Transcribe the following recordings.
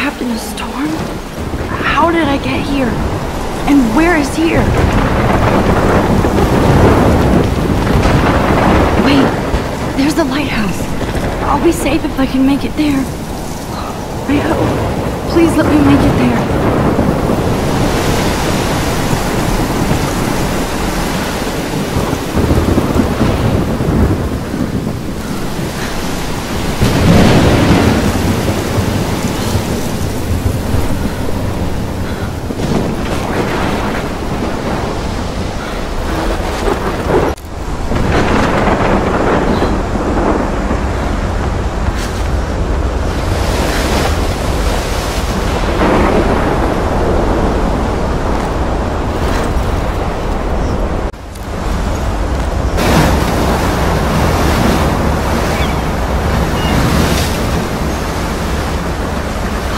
trapped in a storm? How did I get here? And where is here? Wait, there's the lighthouse. I'll be safe if I can make it there. I hope. Please let me make it there.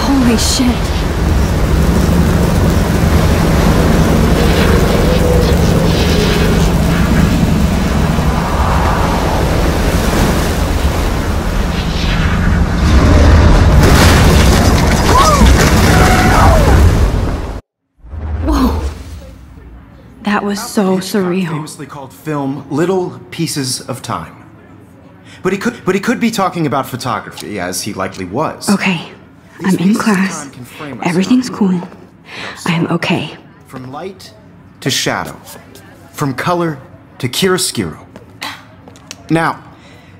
Holy shit. Whoa. That was so surreal. Famously called film Little Pieces of Time. But he could be talking about photography, as he likely was. Okay. I'm in class. Everything's cool. I am okay. From light to shadow. From color to chiaroscuro. Now,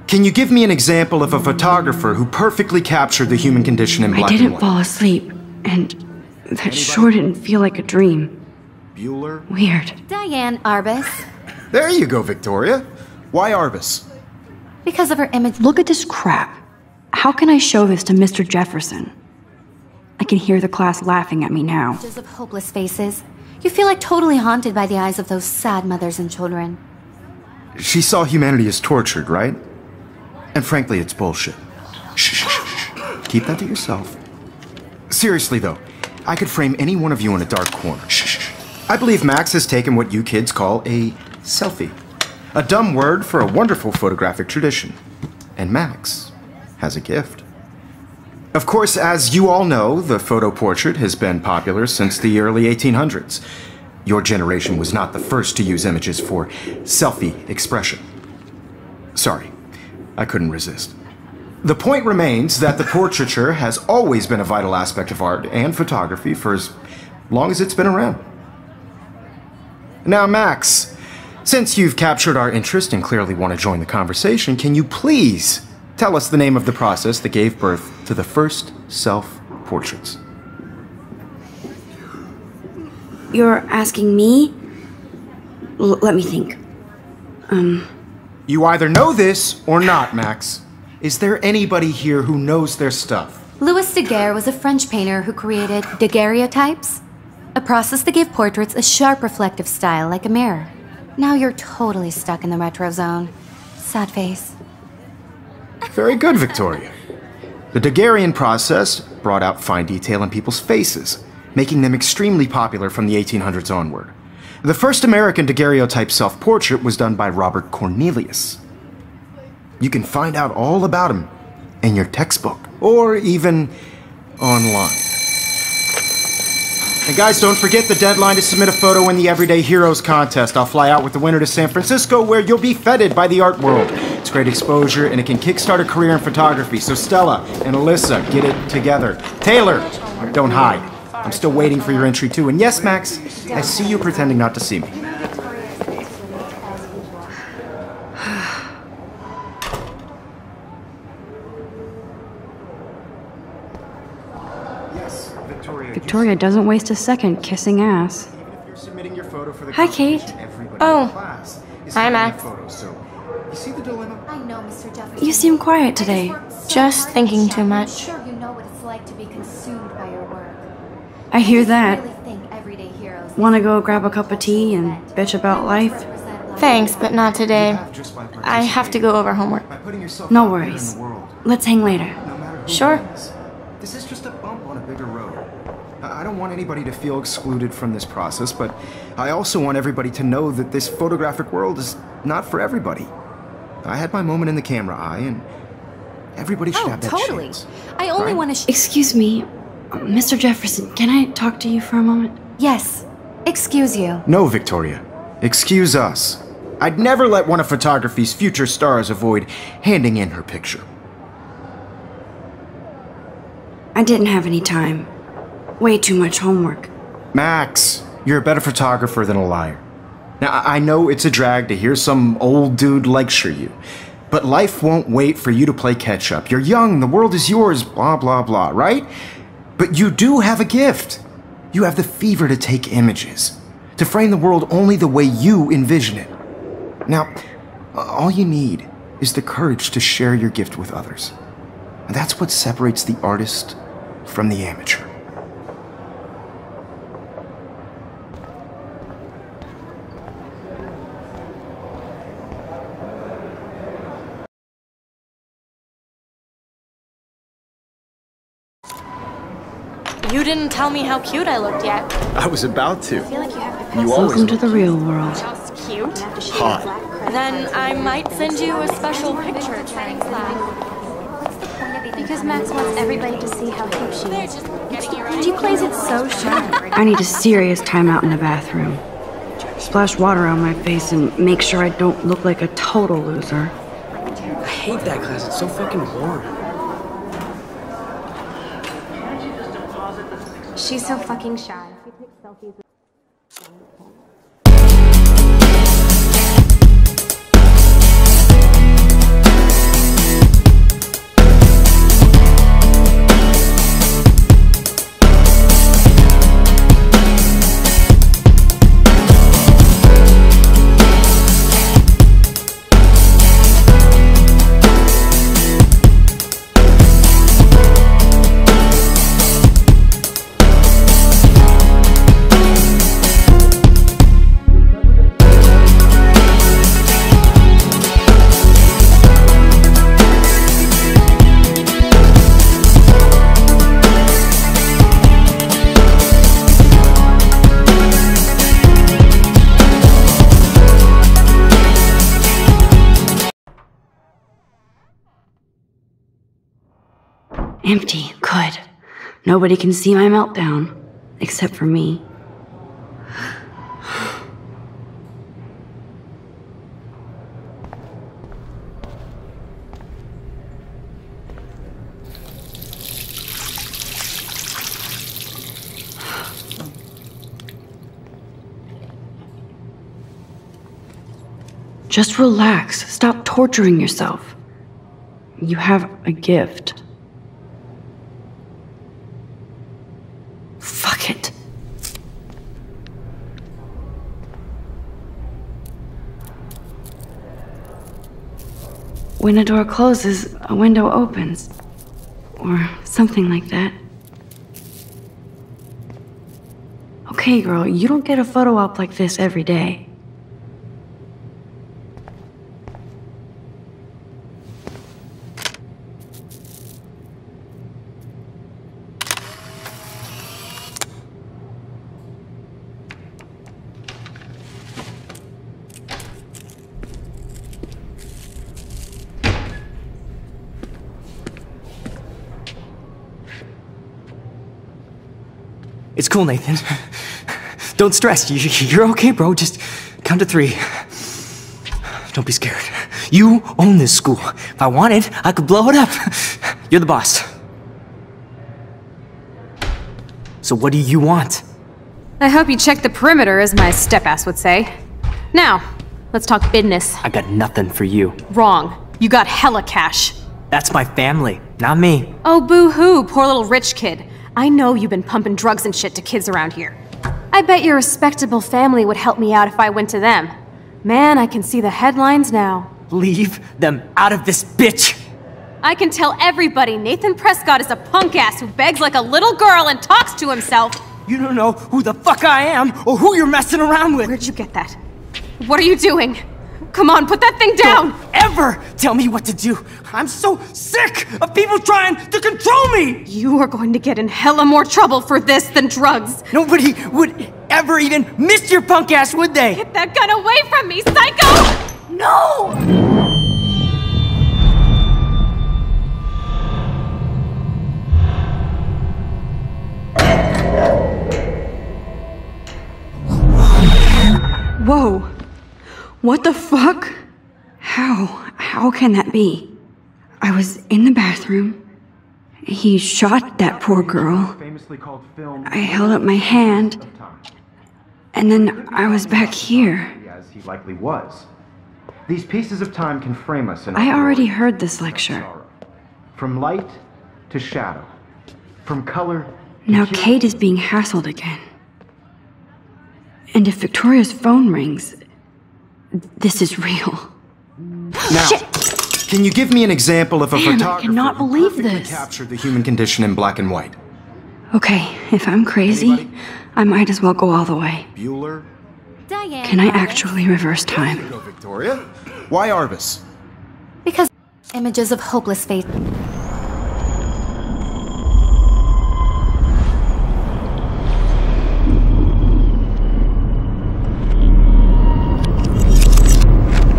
can you give me an example of a photographer who perfectly captured the human condition in black and white? I didn't fall asleep, and that sure didn't feel like a dream. Bueller? Weird. Diane Arbus. There you go, Victoria. Why Arbus? Because of her image. Look at this crap. How can I show this to Mr. Jefferson? I can hear the class laughing at me now. Images of hopeless faces. You feel like totally haunted by the eyes of those sad mothers and children. She saw humanity as tortured, right? And frankly, it's bullshit. Shh, shh, shh. Keep that to yourself. Seriously, though, I could frame any one of you in a dark corner. Shh, shh. I believe Max has taken what you kids call a selfie. A dumb word for a wonderful photographic tradition. And Max has a gift. Of course, as you all know, the photo portrait has been popular since the early 1800s. Your generation was not the first to use images for selfie expression. Sorry, I couldn't resist. The point remains that the portraiture has always been a vital aspect of art and photography for as long as it's been around. Now, Max, since you've captured our interest and clearly want to join the conversation, can you please tell us the name of the process that gave birth to the first self-portraits? You're asking me? Let me think. You either know this or not, Max. Is there anybody here who knows their stuff? Louis Daguerre was a French painter who created daguerreotypes, a process that gave portraits a sharp reflective style like a mirror. Now you're totally stuck in the retro zone. Sad face. Very good, Victoria. The Daguerrean process brought out fine detail in people's faces, making them extremely popular from the 1800s onward. The first American daguerreotype self-portrait was done by Robert Cornelius. You can find out all about him in your textbook, or even online. And guys, don't forget the deadline to submit a photo in the Everyday Heroes contest. I'll fly out with the winner to San Francisco, where you'll be feted by the art world. It's great exposure, and it can kickstart a career in photography. So Stella and Alyssa, get it together. Taylor, don't hide. I'm still waiting for your entry too. And yes, Max, I see you pretending not to see me. Yes, Victoria. Victoria doesn't waste a second kissing ass. Even if you're submitting your photo for the Hi, Kate. competition, everybody Oh. in the class is Hi, submitting Max. photos, so you see the dilemma? I know, Mr. Jefferson. You seem quiet today. Just thinking too much. I'm sure you know what it's like to be consumed by your work. I hear that. Really think Everyday Heroes Wanna go grab a cup of tea and bitch about life? Thanks, but not today. Just by I have to go over homework. By putting yourself No out there in worries. the world, Let's hang later. no matter who Sure. wins. This is just a bump on a bigger road. I don't want anybody to feel excluded from this process, but I also want everybody to know that this photographic world is not for everybody. I had my moment in the camera eye, and everybody should Oh, have that totally. chance. I only Right? want to. Excuse me, Mr. Jefferson, can I talk to you for a moment? Yes. Excuse you. No, Victoria. Excuse us. I'd never let one of photography's future stars avoid handing in her picture. I didn't have any time. Way too much homework. Max, you're a better photographer than a liar. Now, I know it's a drag to hear some old dude lecture you, but life won't wait for you to play catch-up. You're young, the world is yours, blah, blah, blah, right? But you do have a gift. You have the fever to take images, to frame the world only the way you envision it. Now, all you need is the courage to share your gift with others. And that's what separates the artist from the amateur. You didn't tell me how cute I looked yet. I was about to. I feel like you have to You always Welcome to the real world. Just cute. hot. Then I might send you a special picture during class. Because Max wants everybody to see how cute she They're is. just getting you ready. She plays it so shy. I need a serious timeout in the bathroom. Splash water on my face and make sure I don't look like a total loser. I hate that class. It's so fucking boring. She's so fucking shy. Empty. Good. Nobody can see my meltdown. Except for me. Just relax. Stop torturing yourself. You have a gift. Fuck it. When a door closes, a window opens. Or something like that. Okay, girl, you don't get a photo op like this every day. It's cool, Nathan. Don't stress. You're okay, bro. Just count to 3. Don't be scared. You own this school. If I wanted, I could blow it up. You're the boss. So what do you want? I hope you checked the perimeter, as my step-ass would say. Now, let's talk business. I got nothing for you. Wrong. You got hella cash. That's my family, not me. Oh, boo-hoo, poor little rich kid. I know you've been pumping drugs and shit to kids around here. I bet your respectable family would help me out if I went to them. Man, I can see the headlines now. Leave them out of this bitch! I can tell everybody Nathan Prescott is a punk ass who begs like a little girl and talks to himself. You don't know who the fuck I am or who you're messing around with. Where'd you get that? What are you doing? Come on, put that thing down! Don't ever tell me what to do! I'm so sick of people trying to control me! You are going to get in hella more trouble for this than drugs. Nobody would ever even miss your punk ass, would they? Get that gun away from me, psycho! No! What the fuck? How can that be? I was in the bathroom. He shot that poor girl. I held up my hand. And then I was back here. As he likely was. These pieces of time can frame us in I already heard this lecture. From light to shadow. From color to Now hue. Kate is being hassled again. And if Victoria's phone rings, this is real. Now, Shit! can you give me an example of a Man, I photographer cannot who believe perfectly this. captured the human condition in black and white? Okay, if I'm crazy, Anybody? I might as well go all the way. Bueller? Diane. Can I Arbus. actually reverse time? Go, Victoria. Why Arbus? Because images of hopeless faith.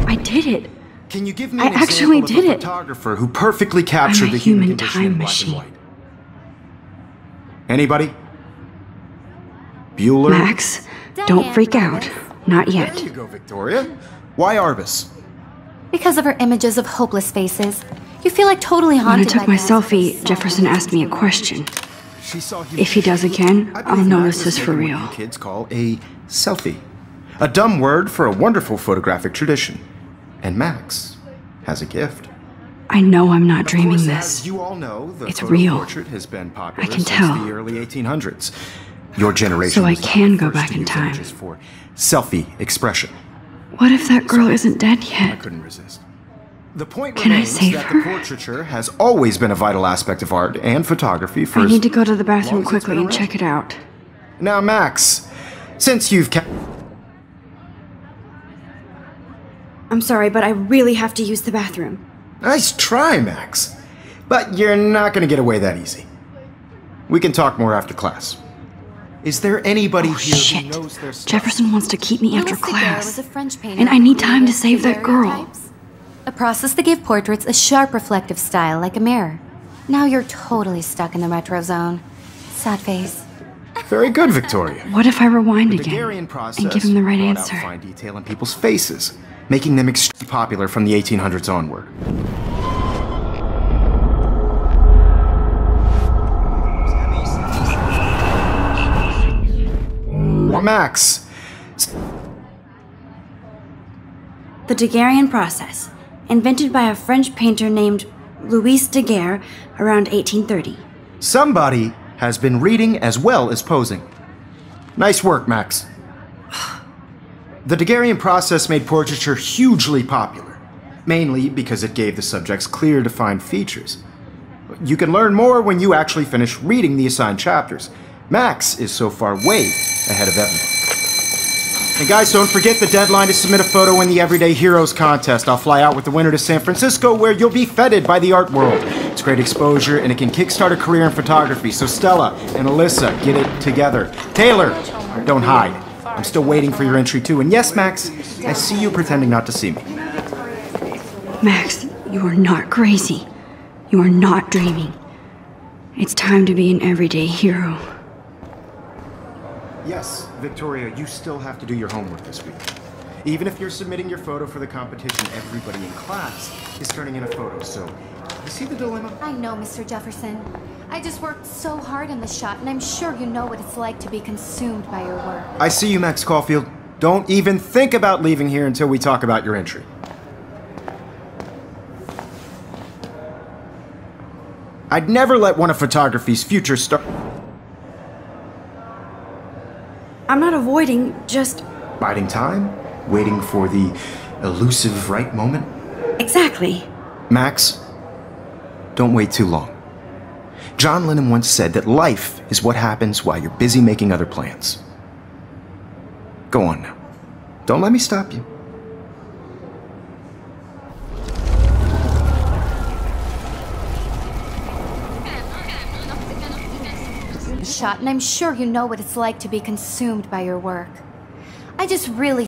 I did it. Can you give me I an actually example did of a it. photographer who perfectly captured I'm a the human human condition time in black machine. and white? Anybody? Bueller? Max, don't Diane freak out. Arbus. Not There yet. you go, Victoria. Why Arbus? Because of her images of hopeless faces. You feel like totally When I haunted took by my the aspect of selfie, sad Jefferson asked me a question. She saw If he does again, I I'll believe know Max this was is for taking what real. you kids call a selfie. A dumb word for a wonderful photographic tradition. And Max has a gift. I know I'm not Of dreaming course, this. As you all know, the It's photo real. portrait has been popular I can since tell. the early 1800s. Your generation So I was not can the go first back to in use time. images for selfie expression. What if that girl isn't dead I yet? couldn't resist. The point Can I remains save that her? the portraiture has always been a vital aspect of art and photography for I as need to go to the long bathroom as it's quickly been and around. check it out. Now, Max, since you've I'm sorry, but I really have to use the bathroom. Nice try, Max. But you're not going to get away that easy. We can talk more after class. Is there anybody Oh, here shit. who knows their stuff? Jefferson wants to keep me after Louis Daguerre class. was a French painter And I who need time to created save that girl. daguerreotypes, a process that gave portraits a sharp reflective style like a mirror. Now you're totally stuck in the retro zone. Sad face. Very good, Victoria. What if I rewind The again Daguerrean process and give him the right brought answer? out fine detail in people's faces, making them extremely popular from the 1800s onward. Max, The Daguerrean process, invented by a French painter named Louis Daguerre around 1830. somebody has been reading as well as posing. Nice work, Max. The Daguerrean process made portraiture hugely popular, mainly because it gave the subjects clear, defined features. You can learn more when you actually finish reading the assigned chapters. Max is so far way ahead of everyone. And guys, don't forget the deadline to submit a photo in the Everyday Heroes contest. I'll fly out with the winner to San Francisco, where you'll be feted by the art world. It's great exposure, and it can kickstart a career in photography. So Stella and Alyssa, get it together. Taylor, don't hide. I'm still waiting for your entry too. And yes, Max, I see you pretending not to see me. Max, you are not crazy. You are not dreaming. It's time to be an everyday hero. Yes, Victoria, you still have to do your homework this week. Even if you're submitting your photo for the competition, everybody in class is turning in a photo, so you see the dilemma? I know, Mr. Jefferson. I just worked so hard on the shot, and I'm sure you know what it's like to be consumed by your work. I see you, Max Caulfield. Don't even think about leaving here until we talk about your entry. I'd never let one of photography's future stars. I'm not avoiding, just. Biding time, waiting for the elusive right moment. Exactly. Max, don't wait too long. John Lennon once said that life is what happens while you're busy making other plans. Go on now. Don't let me stop you. Shot, and I'm sure you know what it's like to be consumed by your work. I just really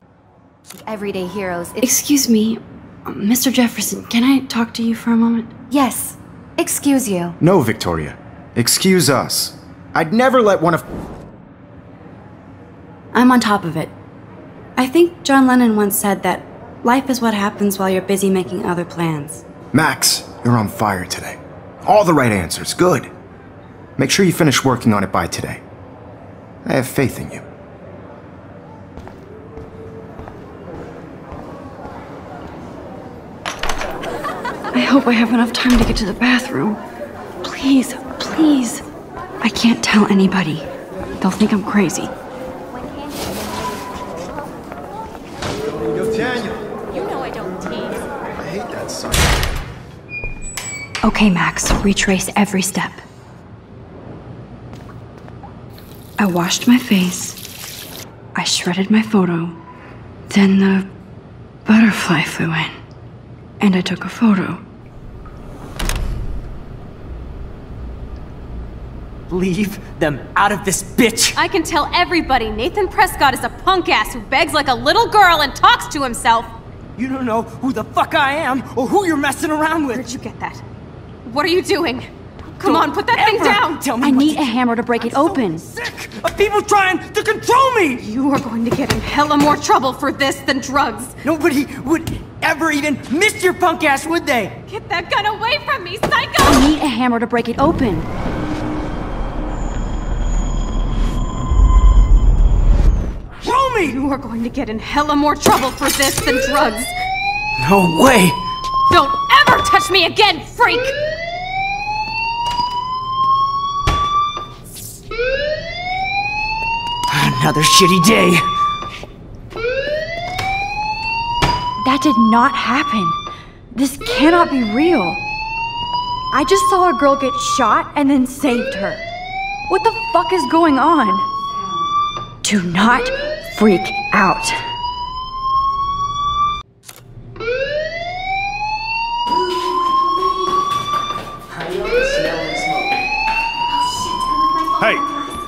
think Everyday Heroes. Excuse me, Mr. Jefferson, can I talk to you for a moment? Yes. Excuse you. No, Victoria. Excuse us. I'd never let one of... I'm on top of it. I think John Lennon once said that Life is what happens while you're busy making other plans. Max, you're on fire today. All the right answers, good. Make sure you finish working on it by today. I have faith in you. I hope I have enough time to get to the bathroom. Please, please. I can't tell anybody. They'll think I'm crazy. Yo, Daniel. You know I don't tease. I hate that son. Okay, Max, retrace every step. I washed my face. I shredded my photo. Then the butterfly flew in. And I took a photo. Leave them out of this bitch! I can tell everybody Nathan Prescott is a punk ass who begs like a little girl and talks to himself. You don't know who the fuck I am or who you're messing around with. Where'd you get that? What are you doing? Come on, put that thing down! Tell me I what need to a hammer to break it open. sick of people trying to control me! You are going to get in hella more trouble for this than drugs. Nobody would ever even miss your punk ass, would they? Get that gun away from me, psycho! I need a hammer to break it open. Throw me! You are going to get in hella more trouble for this than drugs. No way! Don't ever touch me again, freak! Another shitty day. That did not happen. This cannot be real. I just saw a girl get shot and then saved her. What the fuck is going on? Do not freak out. Hey,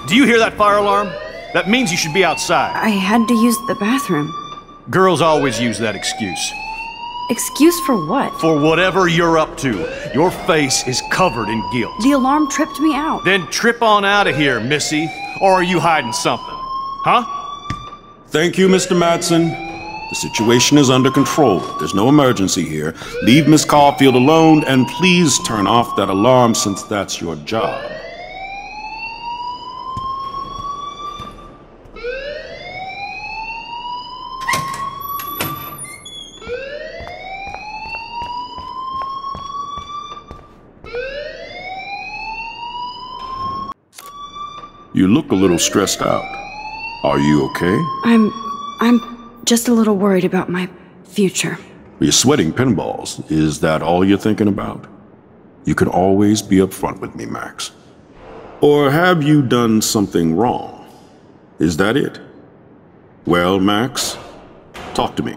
do you hear that fire alarm? That means you should be outside. I had to use the bathroom. Girls always use that excuse. Excuse for what? For whatever you're up to, your face is covered in guilt. The alarm tripped me out. Then trip on out of here, Missy. Or are you hiding something? Huh? Thank you, Mr. Madsen. The situation is under control. There's no emergency here. Leave Miss Caulfield alone, and please turn off that alarm since that's your job. You look a little stressed out. Are you okay? I'm just a little worried about my future. You're sweating pinballs. Is that all you're thinking about? You can always be upfront with me, Max. Or have you done something wrong? Is that it? Well, Max, talk to me.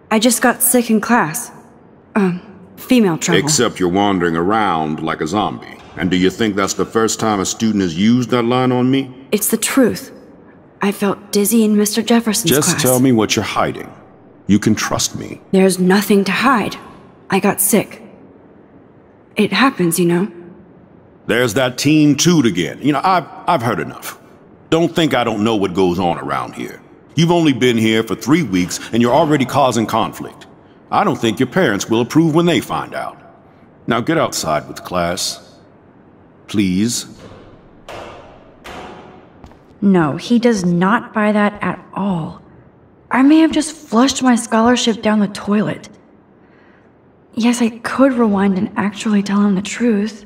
I just got sick in class. Female trouble. Except you're wandering around like a zombie. And do you think that's the first time a student has used that line on me? It's the truth. I felt dizzy in Mr. Jefferson's class. Just tell me what you're hiding. You can trust me. There's nothing to hide. I got sick. It happens, you know. There's that Team Toot again. You know, I've heard enough. Don't think I don't know what goes on around here. You've only been here for 3 weeks and you're already causing conflict. I don't think your parents will approve when they find out. Now get outside with class. Please. No, he does not buy that at all. I may have just flushed my scholarship down the toilet. Yes, I could rewind and actually tell him the truth.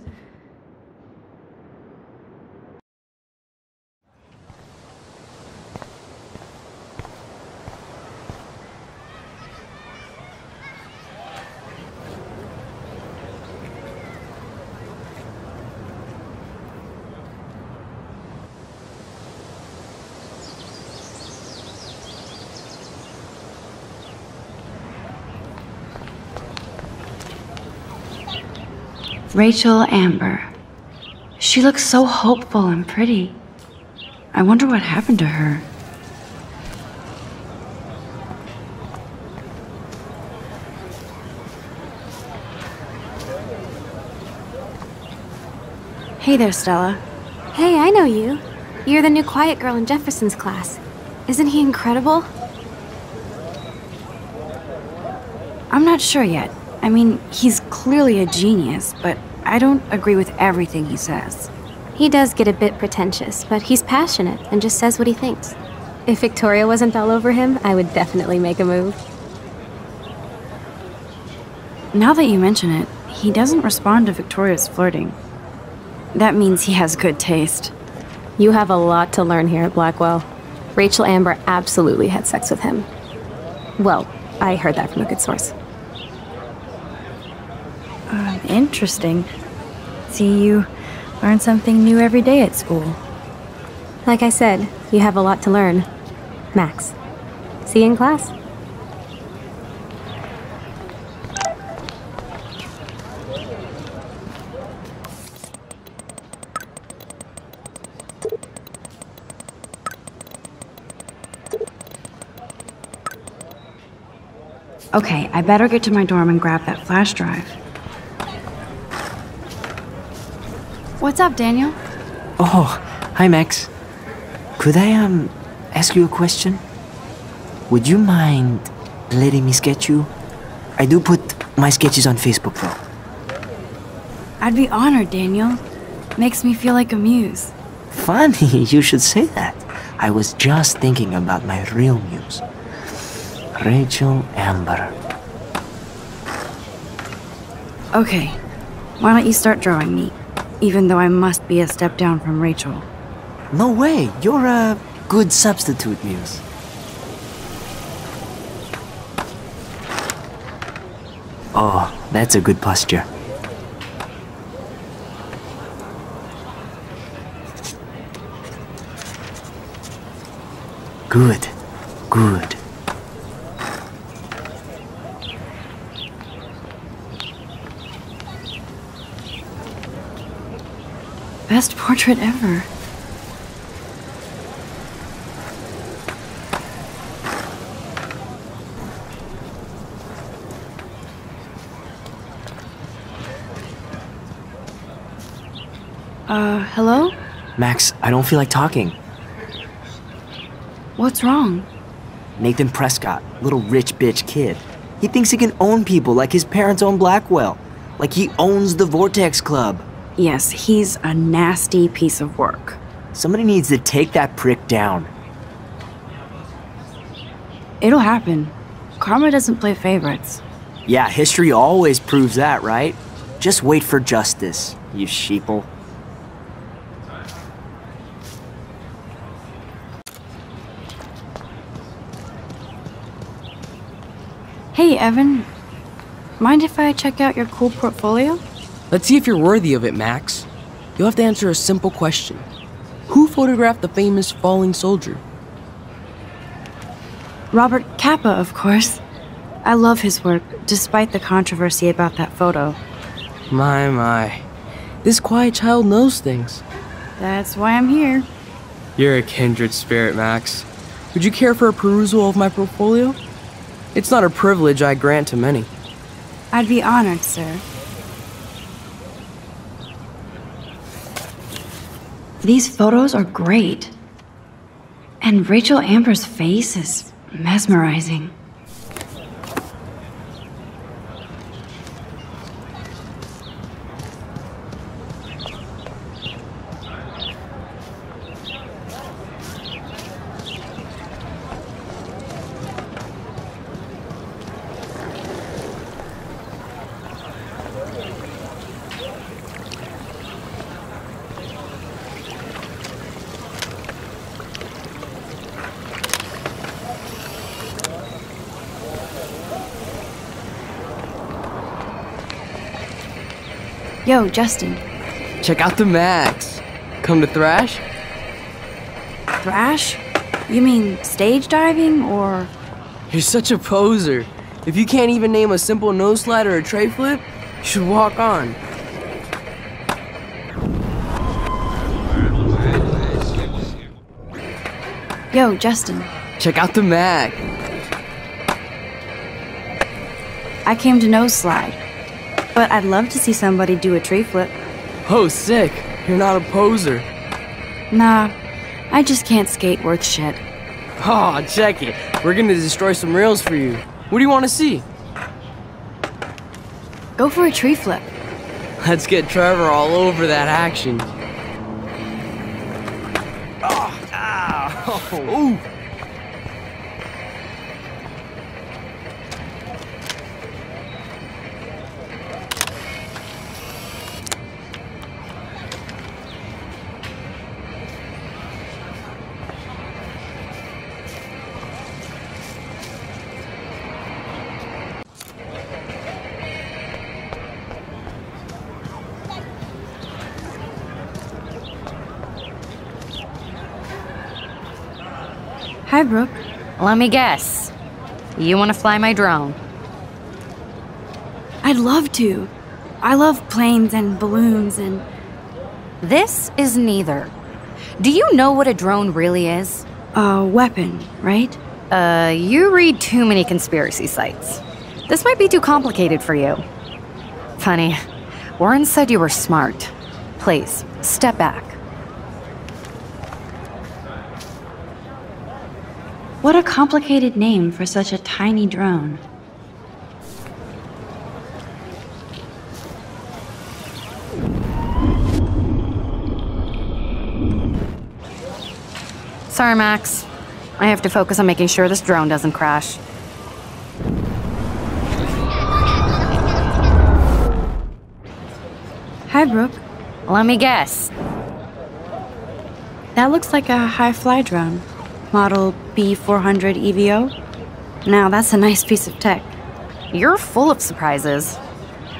Rachel Amber. She looks so hopeful and pretty. I wonder what happened to her. Hey there, Stella. Hey, I know you. You're the new quiet girl in Jefferson's class. Isn't he incredible? I'm not sure yet. I mean, he's clearly a genius, but I don't agree with everything he says. He does get a bit pretentious, but he's passionate and just says what he thinks. If Victoria wasn't all over him, I would definitely make a move. Now that you mention it, he doesn't respond to Victoria's flirting. That means he has good taste. You have a lot to learn here at Blackwell. Rachel Amber absolutely had sex with him. Well, I heard that from a good source. Interesting. See, you learn something new every day at school. Like I said, you have a lot to learn. Max. See you in class. Okay, I better get to my dorm and grab that flash drive. What's up, Daniel? Oh, hi, Max. Could I, ask you a question? Would you mind letting me sketch you? I do put my sketches on Facebook, though. I'd be honored, Daniel. Makes me feel like a muse. Funny, you should say that. I was just thinking about my real muse. Rachel Amber. Okay, why don't you start drawing me? Even though I must be a step down from Rachel. No way, you're a good substitute muse. Oh, that's a good posture. Good, good. Best portrait ever. Hello? Max, I don't feel like talking. What's wrong? Nathan Prescott, little rich bitch kid. He thinks he can own people like his parents own Blackwell. Like he owns the Vortex Club. Yes, he's a nasty piece of work. Somebody needs to take that prick down. It'll happen. Karma doesn't play favorites. Yeah, history always proves that, right? Just wait for justice, you sheeple. Hey, Evan. Mind if I check out your cool portfolio? Let's see if you're worthy of it, Max. You'll have to answer a simple question. Who photographed the famous falling soldier? Robert Capa, of course. I love his work, despite the controversy about that photo. My. This quiet child knows things. That's why I'm here. You're a kindred spirit, Max. Would you care for a perusal of my portfolio? It's not a privilege I grant to many. I'd be honored, sir. These photos are great. And Rachel Amber's face is mesmerizing. Yo, Justin. Check out the Max. Come to thrash? Thrash? You mean stage diving, or...? You're such a poser. If you can't even name a simple nose slide or a tray flip, you should walk on. Yo, Justin. Check out the Mac. I came to nose slide. But I'd love to see somebody do a tree flip. Oh, sick. You're not a poser. Nah, I just can't skate worth shit. Oh, check it. We're gonna destroy some rails for you. What do you want to see? Go for a tree flip. Let's get Trevor all over that action. Oh, ow. Ooh. Hi, Brooke. Let me guess. You want to fly my drone? I'd love to. I love planes and balloons and... This is neither. Do you know what a drone really is? A weapon, right? You read too many conspiracy sites. This might be too complicated for you. Funny, Warren said you were smart. Please, step back. What a complicated name for such a tiny drone. Sorry, Max. I have to focus on making sure this drone doesn't crash. Hi, Brooke. Let me guess. That looks like a high-fly drone. Model B400 EVO. Now, that's a nice piece of tech. You're full of surprises.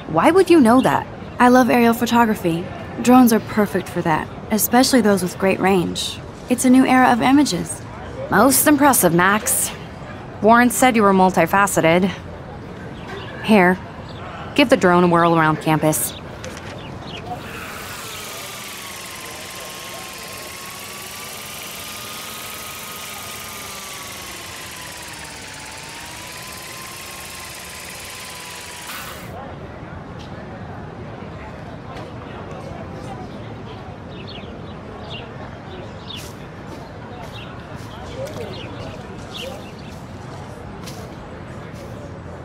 Why would you know that? I love aerial photography. Drones are perfect for that, especially those with great range. It's a new era of images. Most impressive, Max. Warren said you were multifaceted. Here, give the drone a whirl around campus.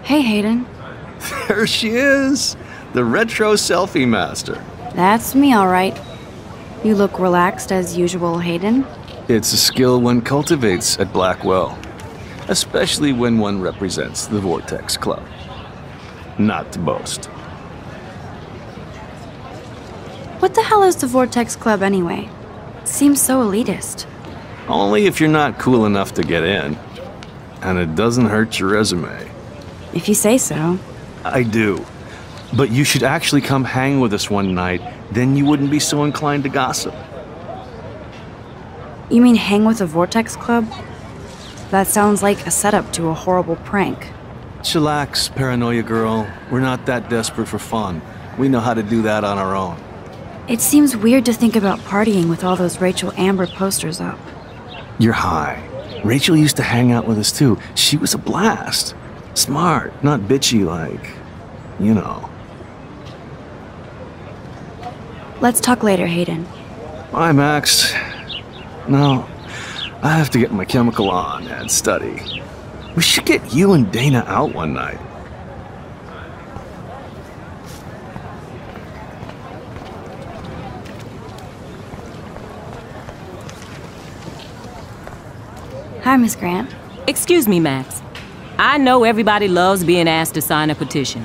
Hey, Hayden. There she is, the retro selfie master. That's me, all right. You look relaxed as usual, Hayden. It's a skill one cultivates at Blackwell, especially when one represents the Vortex Club. Not to boast. What the hell is the Vortex Club anyway? Seems so elitist. Only if you're not cool enough to get in. And it doesn't hurt your resume. If you say so. I do. But you should actually come hang with us one night, then you wouldn't be so inclined to gossip. You mean hang with the Vortex Club? That sounds like a setup to a horrible prank. Chillax, paranoia girl. We're not that desperate for fun. We know how to do that on our own. It seems weird to think about partying with all those Rachel Amber posters up. You're high. Rachel used to hang out with us too. She was a blast. Smart, not bitchy like, you know. Let's talk later, Hayden. Bye, Max. No, I have to get my chemical on and study. We should get you and Dana out one night. Hi, Miss Grant. Excuse me, Max. I know everybody loves being asked to sign a petition,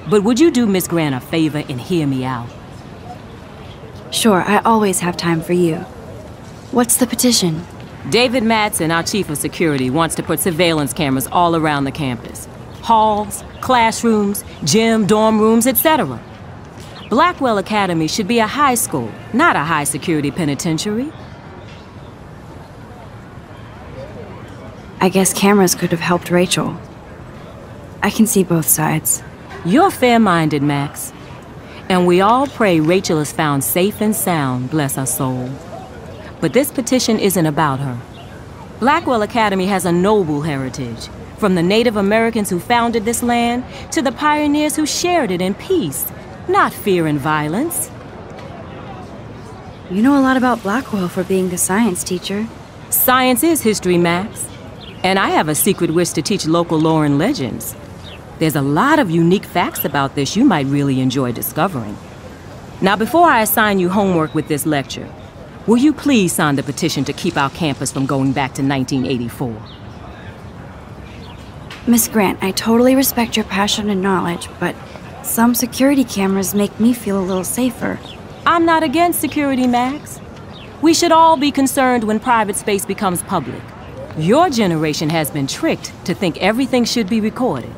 but would you do Miss Grant a favor and hear me out? Sure, I always have time for you. What's the petition? David Madsen, our chief of security, wants to put surveillance cameras all around the campus. Halls, classrooms, gym, dorm rooms, etc. Blackwell Academy should be a high school, not a high-security penitentiary. I guess cameras could have helped Rachel. I can see both sides. You're fair-minded, Max. And we all pray Rachel is found safe and sound, bless her soul. But this petition isn't about her. Blackwell Academy has a noble heritage, from the Native Americans who founded this land to the pioneers who shared it in peace, not fear and violence. You know a lot about Blackwell for being the science teacher. Science is history, Max. And I have a secret wish to teach local lore and legends. There's a lot of unique facts about this you might really enjoy discovering. Now, before I assign you homework with this lecture, will you please sign the petition to keep our campus from going back to 1984? Miss Grant, I totally respect your passion and knowledge, but some security cameras make me feel a little safer. I'm not against security, Max. We should all be concerned when private space becomes public. Your generation has been tricked to think everything should be recorded.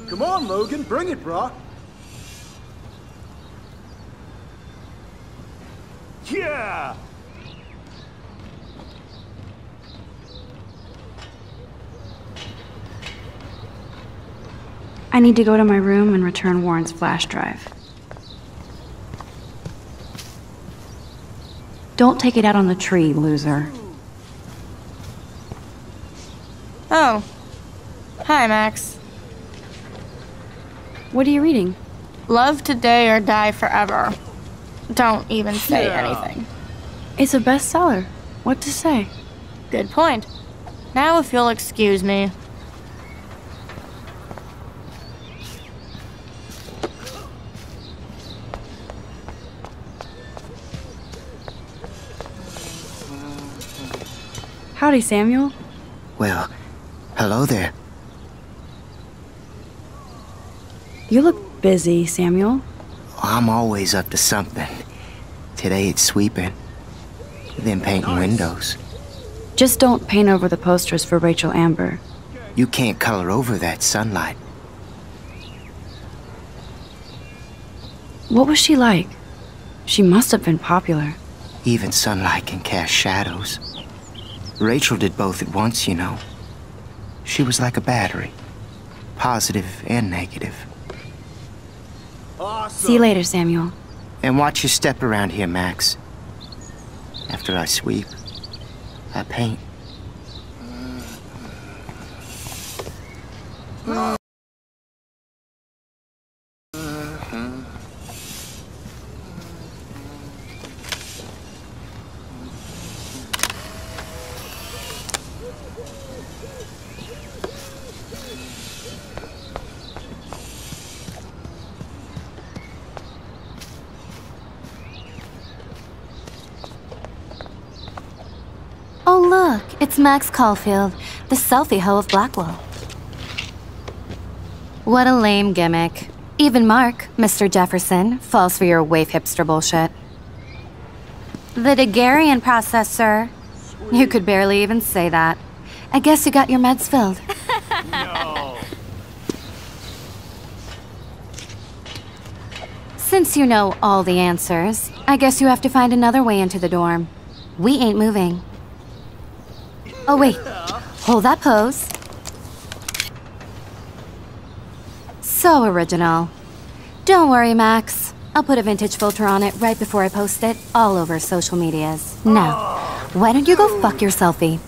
Come on, Logan, bring it, brah. Yeah! I need to go to my room and return Warren's flash drive. Don't take it out on the tree, loser. Oh. Hi, Max. What are you reading? Love today or die forever. Don't even say anything. It's a bestseller. What to say? Good point. Now if you'll excuse me. Howdy, Samuel. Well, hello there. You look busy, Samuel. I'm always up to something. Today it's sweeping, then painting windows. Just don't paint over the posters for Rachel Amber. You can't color over that sunlight. What was she like? She must have been popular. Even sunlight can cast shadows. Rachel did both at once, you know. She was like a battery, positive and negative. Awesome. See you later, Samuel. And watch your step around here, Max. After I sweep, I paint. Oh look, it's Max Caulfield, the selfie hoe of Blackwell. What a lame gimmick. Even Mark, Mr. Jefferson, falls for your waif hipster bullshit. The Daguerrean process, sir. You could barely even say that. I guess you got your meds filled. No. Since you know all the answers, I guess you have to find another way into the dorm. We ain't moving. Oh wait, hold that pose. So original. Don't worry, Max. I'll put a vintage filter on it right before I post it all over social medias. Now, why don't you go fuck your selfie?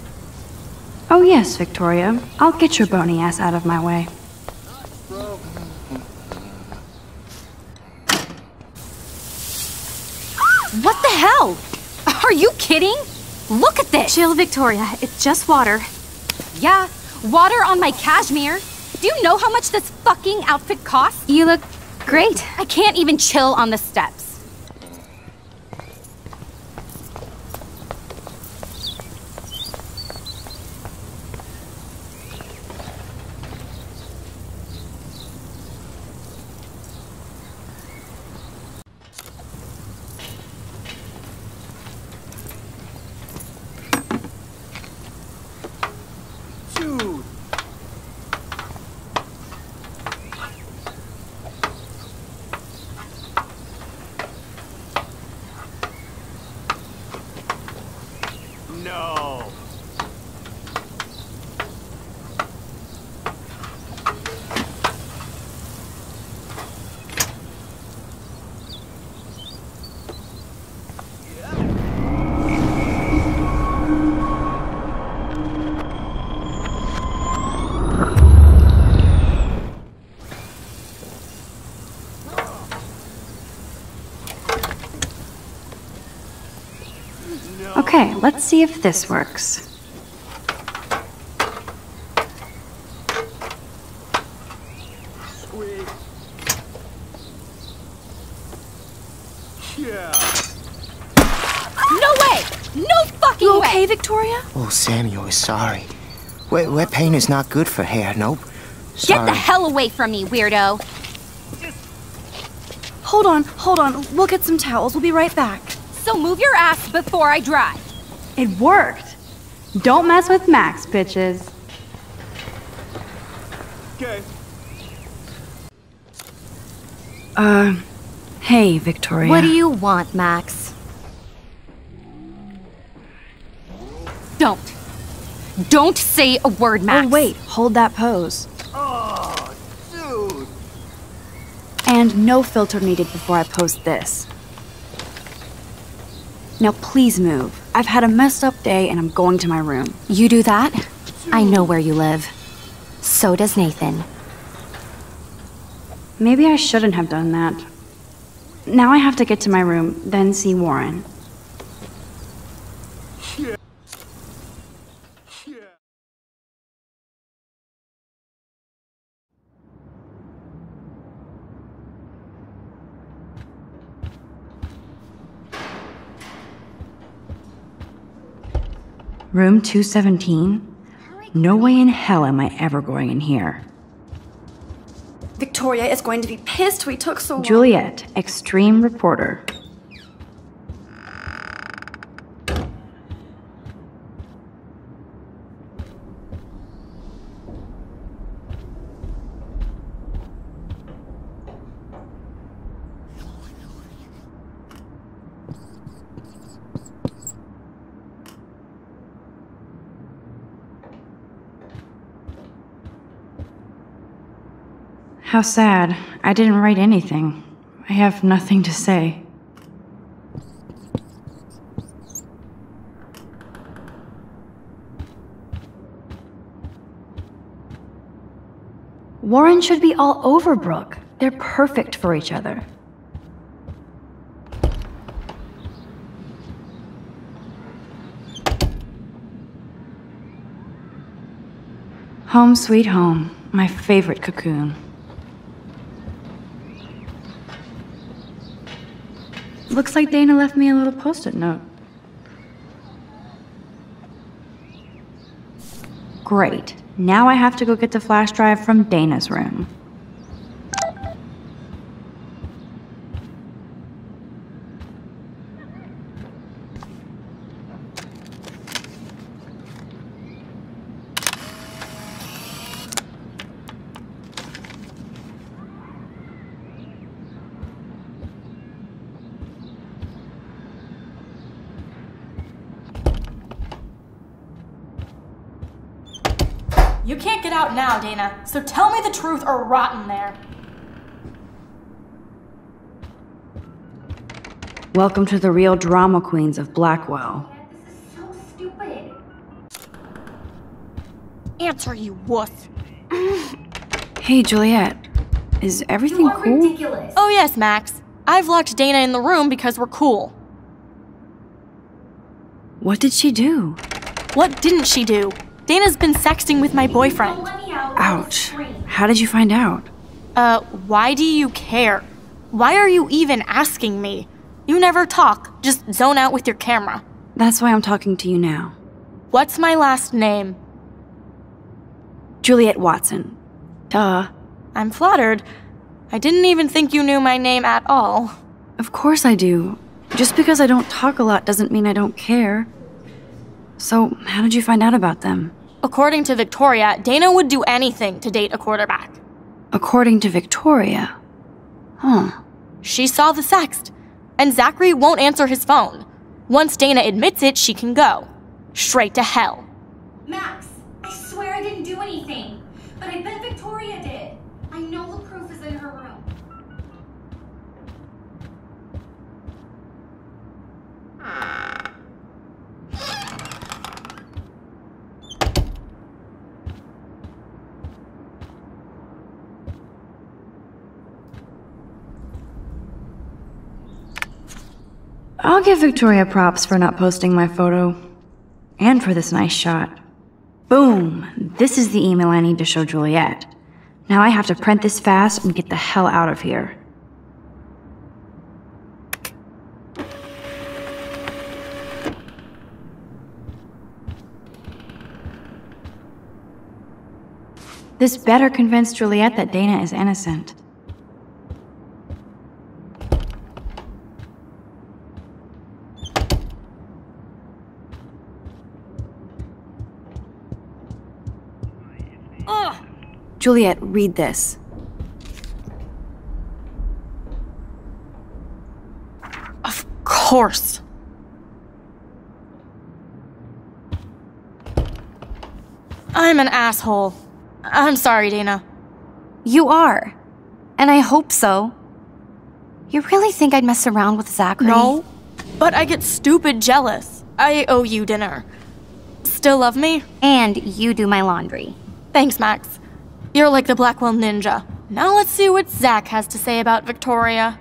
Oh yes, Victoria. I'll get your bony ass out of my way. What the hell? Are you kidding? Look at this! Chill, Victoria. It's just water. Yeah, water on my cashmere. Do you know how much this fucking outfit costs? You look great. I can't even chill on the steps. Dude. No. Okay, let's see if this works. Sweet. Yeah. No way! No fucking You way! okay, Victoria? Oh, Samuel is sorry. Wet paint is not good for hair, nope. Sorry. Get the hell away from me, weirdo! Hold on. We'll get some towels. We'll be right back. So move your ass before I drive. It worked. Don't mess with Max, bitches. Okay. Hey, Victoria. What do you want, Max? Don't say a word, Max. Oh, wait. Hold that pose. Oh, dude. And no filter needed before I post this. Now please move. I've had a messed up day and I'm going to my room. You do that? I know where you live. So does Nathan. Maybe I shouldn't have done that. Now I have to get to my room, then see Warren. Yeah. Yeah. Room 217? No way in hell am I ever going in here. Victoria is going to be pissed we took so long. Juliet, extreme reporter. How sad. I didn't write anything. I have nothing to say. Warren should be all over Brooke. They're perfect for each other. Home sweet home. My favorite cocoon. Looks like Dana left me a little post-it note. Great. Now I have to go get the flash drive from Dana's room. You can't get out now, Dana, so tell me the truth or rot in there. Welcome to the real drama queens of Blackwell. This is so stupid. Answer, you wuss. Hey, Juliet. Is everything cool? Ridiculous. Oh yes, Max. I've locked Dana in the room because we're cool. What did she do? What didn't she do? Dana's been sexting with my boyfriend. Ouch. How did you find out? Why do you care? Why are you even asking me? You never talk, just zone out with your camera. That's why I'm talking to you now. What's my last name? Juliet Watson. Duh. I'm flattered. I didn't even think you knew my name at all. Of course I do. Just because I don't talk a lot doesn't mean I don't care. So, how did you find out about them? According to Victoria, Dana would do anything to date a quarterback. According to Victoria? Huh. She saw the sext, and Zachary won't answer his phone. Once Dana admits it, she can go. Straight to hell. Max, I swear I didn't do anything. But I bet Victoria did. I know the proof is in her room. I'll give Victoria props for not posting my photo. And for this nice shot. Boom! This is the email I need to show Juliet. Now I have to print this fast and get the hell out of here. This better convince Juliet that Dana is innocent. Juliet, read this. Of course. I'm an asshole. I'm sorry, Dana. You are. And I hope so. You really think I'd mess around with Zachary? No, but I get stupid jealous. I owe you dinner. Still love me? And you do my laundry. Thanks, Max. You're like the Blackwell Ninja. Now let's see what Zach has to say about Victoria.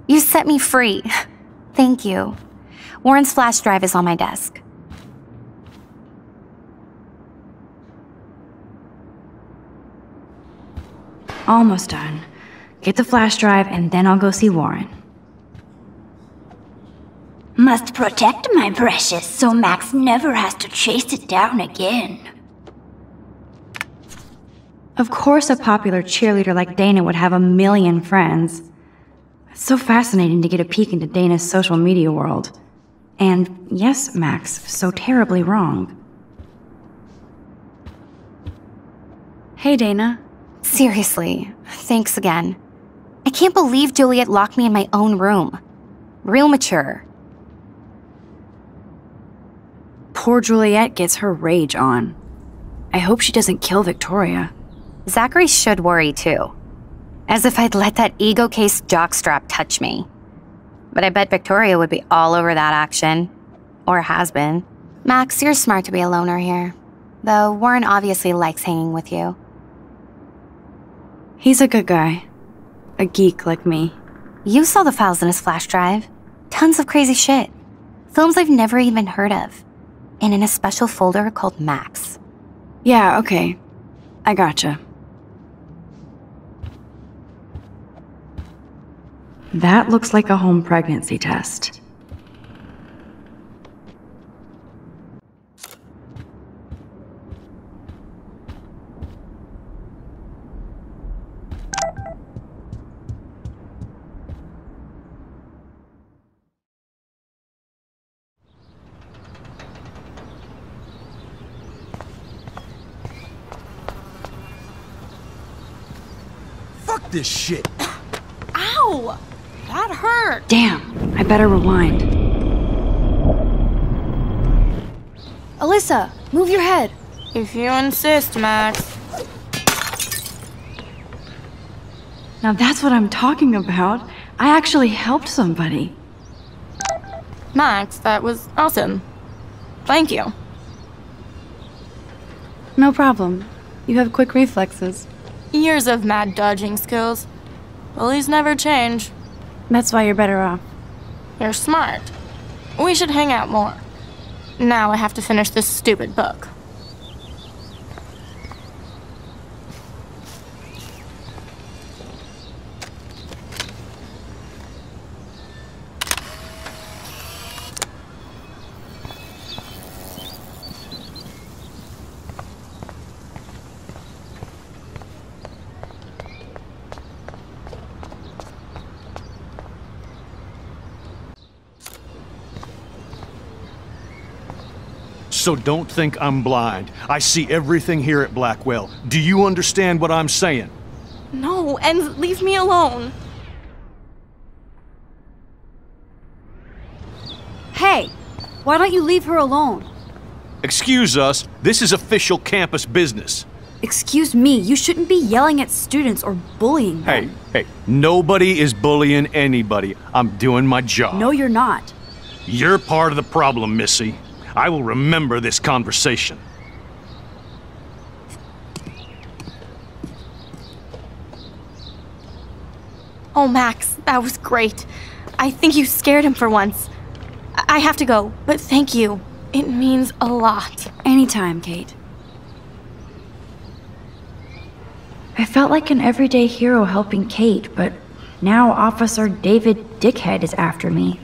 You set me free. Thank you. Warren's flash drive is on my desk. Almost done. Get the flash drive and then I'll go see Warren. Must protect my precious so Max never has to chase it down again. Of course a popular cheerleader like Dana would have a million friends. It's so fascinating to get a peek into Dana's social media world. And yes, Max, so terribly wrong. Hey, Dana. Seriously, thanks again. I can't believe Juliet locked me in my own room. Real mature. Poor Juliet gets her rage on. I hope she doesn't kill Victoria. Zachary should worry too. As if I'd let that ego-cased jockstrap touch me. But I bet Victoria would be all over that action. Or has been. Max, you're smart to be a loner here. Though Warren obviously likes hanging with you. He's a good guy. A geek like me. You saw the files in his flash drive. Tons of crazy shit. Films I've never even heard of. And in a special folder called Max. Yeah, okay. I gotcha. That looks like a home pregnancy test. Fuck this shit! Ow! That hurt! Damn, I better rewind. Alyssa, move your head. If you insist, Max. Now that's what I'm talking about. I actually helped somebody. Max, that was awesome. Thank you. No problem. You have quick reflexes. Years of mad dodging skills. Bullies never change. That's why you're better off. You're smart. We should hang out more. Now I have to finish this stupid book. So don't think I'm blind. I see everything here at Blackwell. Do you understand what I'm saying? No, and leave me alone. Hey, why don't you leave her alone? Excuse us, this is official campus business. Excuse me, you shouldn't be yelling at students or bullying them. Hey, nobody is bullying anybody. I'm doing my job. No, you're not. You're part of the problem, Missy. I will remember this conversation. Oh, Max, that was great. I think you scared him for once. I have to go, but thank you. It means a lot. Anytime, Kate. I felt like an everyday hero helping Kate, but now Officer David Dickhead is after me.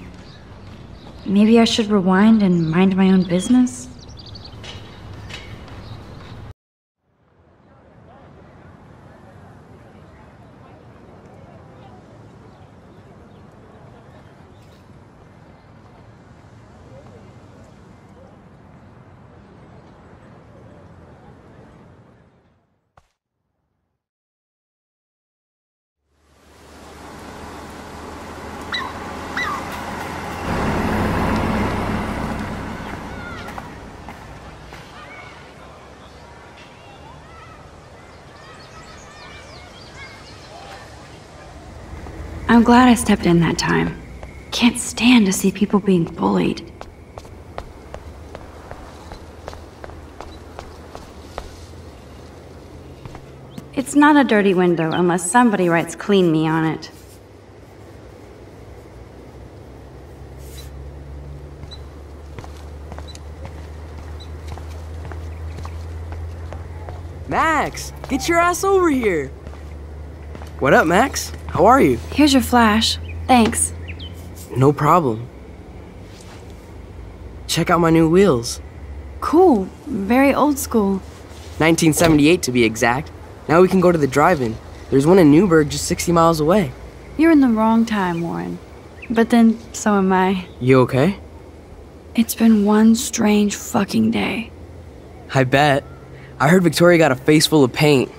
Maybe I should rewind and mind my own business? I'm glad I stepped in that time. Can't stand to see people being bullied. It's not a dirty window unless somebody writes "clean me" on it. Max, get your ass over here. What up, Max? How are you? Here's your flash. Thanks. No problem. Check out my new wheels. Cool. Very old school. 1978 to be exact. Now we can go to the drive-in. There's one in Newburgh just 60 miles away. You're in the wrong time, Warren. But then, so am I. You okay? It's been one strange fucking day. I bet. I heard Victoria got a face full of paint.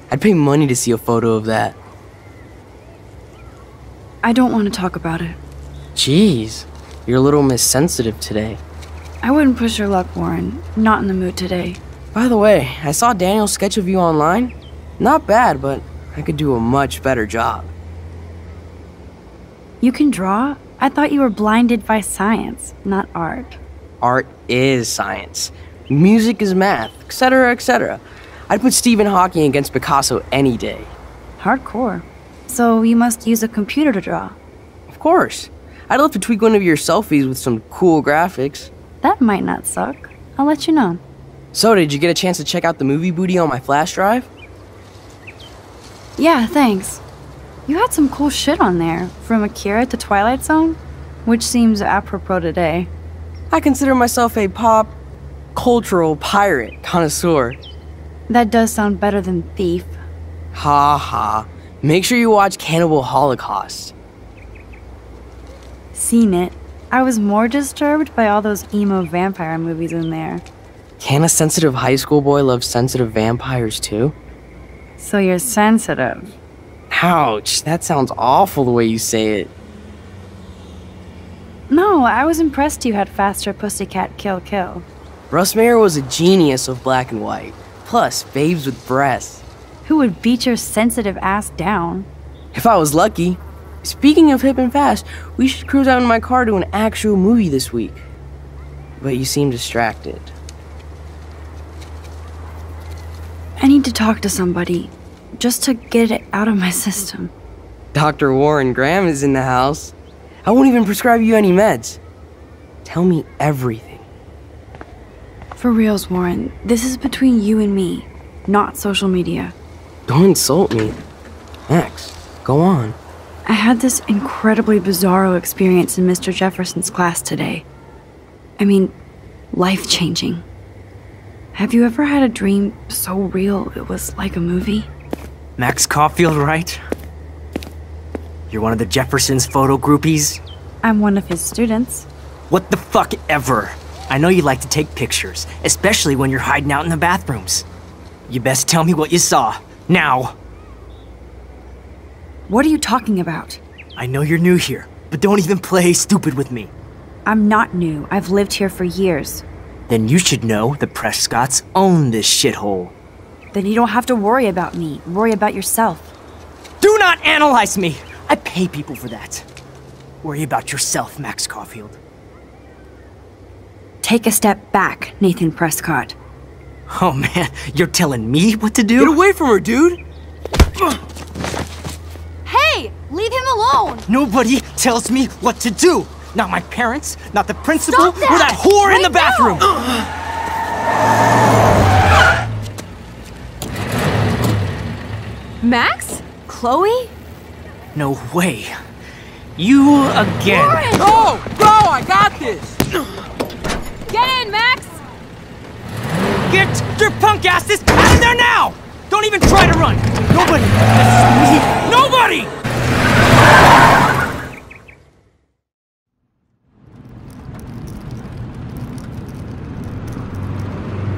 I'd pay money to see a photo of that. I don't want to talk about it. Jeez, you're a little Miss-sensitive today. I wouldn't push your luck, Warren. Not in the mood today. By the way, I saw Daniel's sketch of you online. Not bad, but I could do a much better job. You can draw? I thought you were blinded by science, not art. Art is science. Music is math, etc., etc. I'd put Stephen Hawking against Picasso any day. Hardcore. So you must use a computer to draw. Of course. I'd love to tweak one of your selfies with some cool graphics. That might not suck. I'll let you know. So, did you get a chance to check out the movie booty on my flash drive? Yeah, thanks. You had some cool shit on there, from Akira to Twilight Zone, which seems apropos today. I consider myself a pop cultural pirate connoisseur. That does sound better than thief. Ha ha. Make sure you watch Cannibal Holocaust. Seen it. I was more disturbed by all those emo vampire movies in there. Can a sensitive high school boy love sensitive vampires too? So you're sensitive. Ouch, that sounds awful the way you say it. No, I was impressed you had faster Pussycat Kill Kill. Russ Meyer was a genius of black and white. Plus, babes with breasts. Who would beat your sensitive ass down? If I was lucky. Speaking of hip and fast, we should cruise out in my car to an actual movie this week. But you seem distracted. I need to talk to somebody, just to get it out of my system. Dr. Warren Graham is in the house. I won't even prescribe you any meds. Tell me everything. For reals, Warren, this is between you and me, not social media. Don't insult me. Max, go on. I had this incredibly bizarro experience in Mr. Jefferson's class today. I mean, life-changing. Have you ever had a dream so real it was like a movie? Max Caulfield, right? You're one of the Jefferson's photo groupies? I'm one of his students. What the fuck ever? I know you like to take pictures, especially when you're hiding out in the bathrooms. You best tell me what you saw. Now! What are you talking about? I know you're new here, but don't even play stupid with me. I'm not new. I've lived here for years. Then you should know the Prescotts own this shithole. Then you don't have to worry about me. Worry about yourself. Do not analyze me! I pay people for that. Worry about yourself, Max Caulfield. Take a step back, Nathan Prescott. Oh man, you're telling me what to do? Get away from her, dude! Hey! Leave him alone! Nobody tells me what to do! Not my parents, not the principal, Stop that! or that whore in the Right bathroom! Max? Chloe? No way. You again. Warren! Oh, bro, I got this! Get in, Max! Get your punk asses out of there now! Don't even try to run! Nobody! Nobody!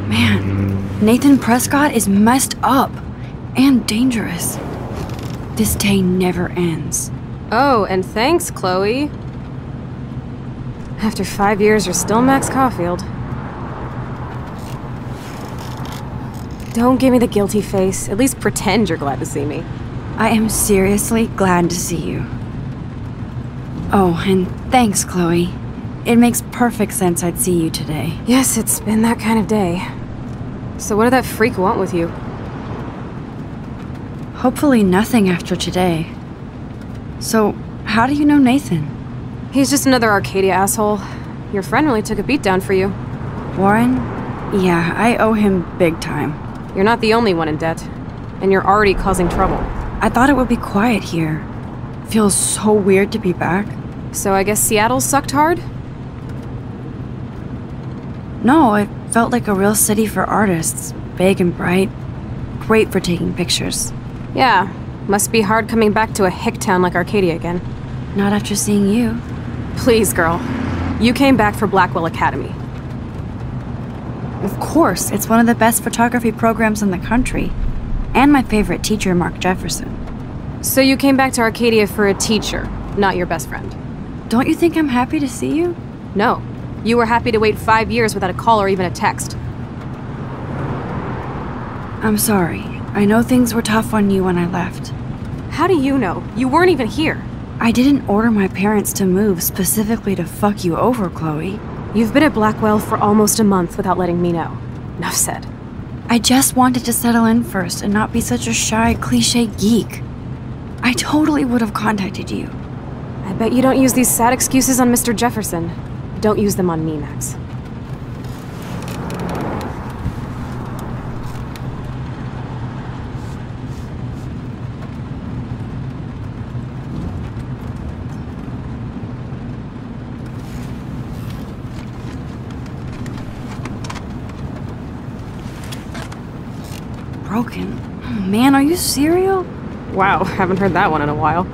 Man, Nathan Prescott is messed up and dangerous. This day never ends. Oh, and thanks, Chloe. After 5 years, you're still Max Caulfield. Don't give me the guilty face. At least pretend you're glad to see me. I am seriously glad to see you. Oh, and thanks, Chloe. It makes perfect sense I'd see you today. Yes, it's been that kind of day. So what did that freak want with you? Hopefully nothing after today. So, how do you know Nathan? He's just another Arcadia asshole. Your friend really took a beat down for you. Warren? Yeah, I owe him big time. You're not the only one in debt. And you're already causing trouble. I thought it would be quiet here. Feels so weird to be back. So I guess Seattle sucked hard? No, it felt like a real city for artists. Big and bright. Great for taking pictures. Yeah, must be hard coming back to a hick town like Arcadia again. Not after seeing you. Please, girl. You came back for Blackwell Academy. Of course, it's one of the best photography programs in the country. And my favorite teacher, Mark Jefferson. So you came back to Arcadia for a teacher, not your best friend. Don't you think I'm happy to see you? No. You were happy to wait 5 years without a call or even a text. I'm sorry. I know things were tough on you when I left. How do you know? You weren't even here. I didn't order my parents to move specifically to fuck you over, Chloe. You've been at Blackwell for almost a month without letting me know. Enough said. I just wanted to settle in first and not be such a shy, cliché geek. I totally would have contacted you. I bet you don't use these sad excuses on Mr. Jefferson. Don't use them on me, Max. Broken? Oh, man, are you serial? Wow, haven't heard that one in a while.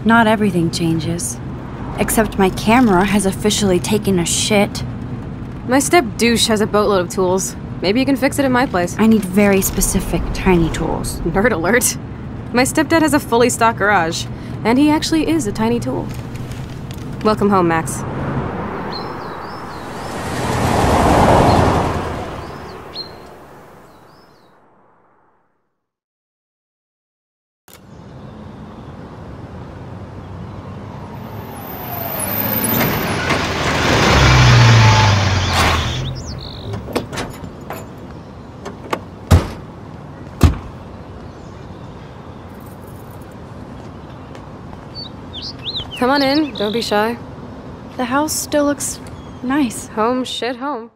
Not everything changes. Except my camera has officially taken a shit. My step-douche has a boatload of tools. Maybe you can fix it at my place. I need very specific, tiny tools. Nerd alert. My stepdad has a fully stocked garage, and he actually is a tiny tool. Welcome home, Max. Come on in, don't be shy. The house still looks nice. Home shit home.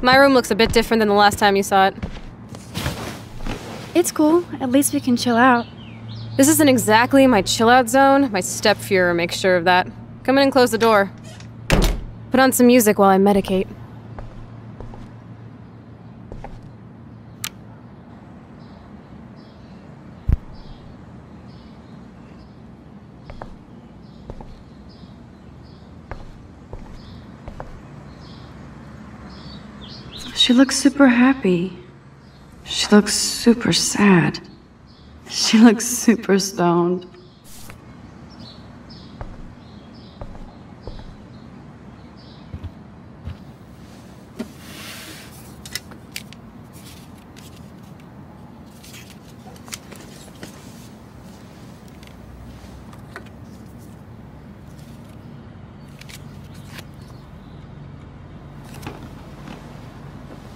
My room looks a bit different than the last time you saw it. It's cool. At least we can chill out. This isn't exactly my chill-out zone. My step-Fuhrer makes sure of that. Come in and close the door. Put on some music while I medicate. She looks super happy. She looks super sad. She looks super stoned.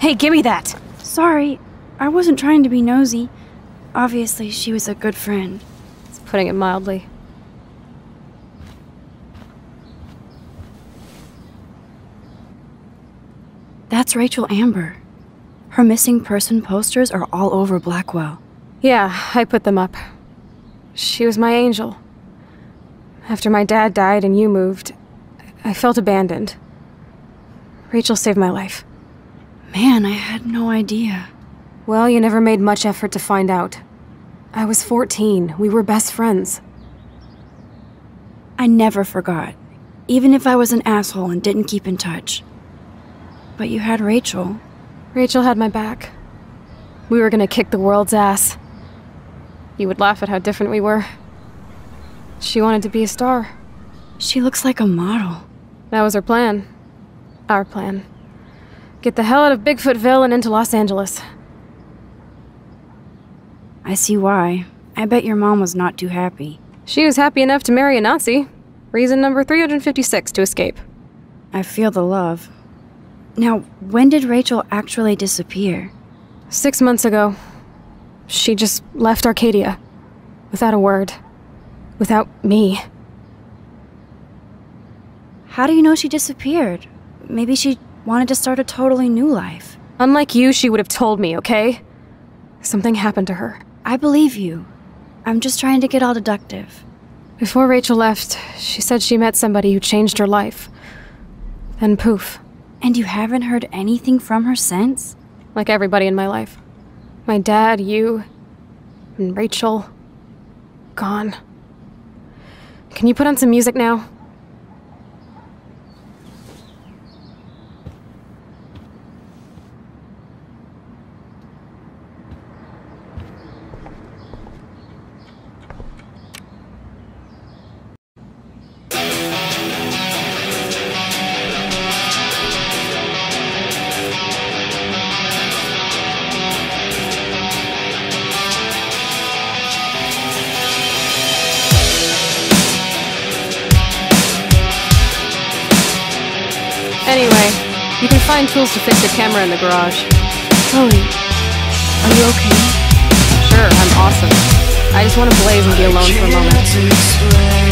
Hey, give me that! Sorry, I wasn't trying to be nosy. Obviously, she was a good friend. It's putting it mildly. That's Rachel Amber. Her missing person posters are all over Blackwell. Yeah, I put them up. She was my angel. After my dad died and you moved, I felt abandoned. Rachel saved my life. Man, I had no idea. Well, you never made much effort to find out. I was 14. We were best friends. I never forgot, even if I was an asshole and didn't keep in touch. But you had Rachel. Rachel had my back. We were gonna kick the world's ass. You would laugh at how different we were. She wanted to be a star. She looks like a model. That was her plan. Our plan. Get the hell out of Bigfootville and into Los Angeles. I see why. I bet your mom was not too happy. She was happy enough to marry a Nazi. Reason number 356 to escape. I feel the love. Now, when did Rachel actually disappear? 6 months ago. She just left Arcadia. Without a word. Without me. How do you know she disappeared? Maybe she wanted to start a totally new life. Unlike you, she would have told me, okay? Something happened to her. I believe you. I'm just trying to get all deductive. Before Rachel left, she said she met somebody who changed her life. Then poof. And you haven't heard anything from her since? Like everybody in my life. My dad, you, and Rachel. Gone. Can you put on some music now? Anyway, you can find tools to fix the camera in the garage. Chloe, are you okay? Sure, I'm awesome. I just want to blaze and be alone for a moment.